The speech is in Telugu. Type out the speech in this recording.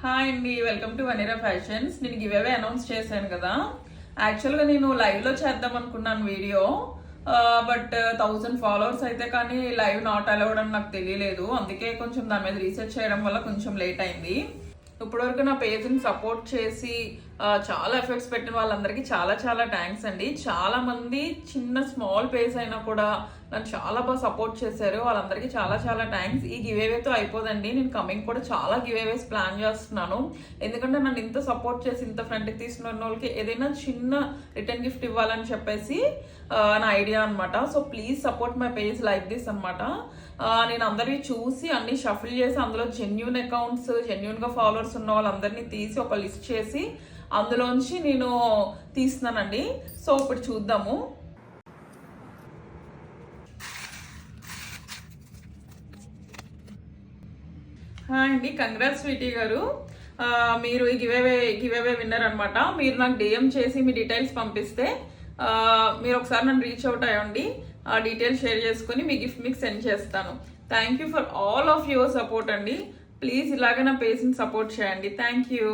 హాయ్ అండి, వెల్కమ్ టు వనీరా ఫ్యాషన్స్. నేను గివ్ అవే అనౌన్స్ చేశాను కదా. యాక్చువల్గా నేను లైవ్లో చేద్దాం అనుకున్నాను వీడియో, బట్ 1000 ఫాలోవర్స్ అయితే కానీ లైవ్ నాట్ అలౌడ్ అని నాకు తెలియలేదు. అందుకే కొంచెం దాని మీద రీసెర్చ్ చేయడం వల్ల కొంచెం లేట్ అయింది. ఇప్పటివరకు నా పేజ్ని సపోర్ట్ చేసి చాలా ఎఫర్ట్స్ పెట్టిన వాళ్ళందరికీ చాలా చాలా థ్యాంక్స్ అండి. చాలా మంది చిన్న స్మాల్ పేజ్ అయినా కూడా నన్ను చాలా బాగా సపోర్ట్ చేశారు. వాళ్ళందరికీ చాలా చాలా థ్యాంక్స్. ఈ గివేవేతో అయిపోదండి, నేను కమింగ్ కూడా చాలా గివేవేస్ ప్లాన్ చేస్తున్నాను. ఎందుకంటే నన్ను ఇంత సపోర్ట్ చేసి ఇంత ఫ్రంట్కి తీసుకున్న వాళ్ళకి ఏదైనా చిన్న రిటర్న్ గిఫ్ట్ ఇవ్వాలని చెప్పేసి నా ఐడియా అనమాట. So please support my page like this అనమాట. నేను అందరివి చూసి అన్ని షఫిల్ చేసి అందులో జెన్యూన్ అకౌంట్స్, జెన్యూన్గా ఫాలోవర్స్ ఉన్న వాళ్ళందరినీ తీసి ఒక లిస్ట్ చేసి అందులోంచి నేను తీస్తున్నానండి. సో ఇప్పుడు చూద్దాము. హాయ్ అండి, కంగ్రాట్స్ స్వీటీ గారు. మీరు ఈ గివేవే విన్నర్ అనమాట. మీరు నాకు డిఎం చేసి మీ డీటెయిల్స్ పంపిస్తే మీరు ఒకసారి నన్ను రీచ్ అవుట్ అయ్యండి. డీటెయిల్స్ షేర్ చేసుకుని మీ గిఫ్ట్ మీకు సెండ్ చేస్తాను. Thank you for all of your support అండి. ప్లీజ్ ఇలాగే నా పేజ్ని సపోర్ట్ చేయండి. Thank you.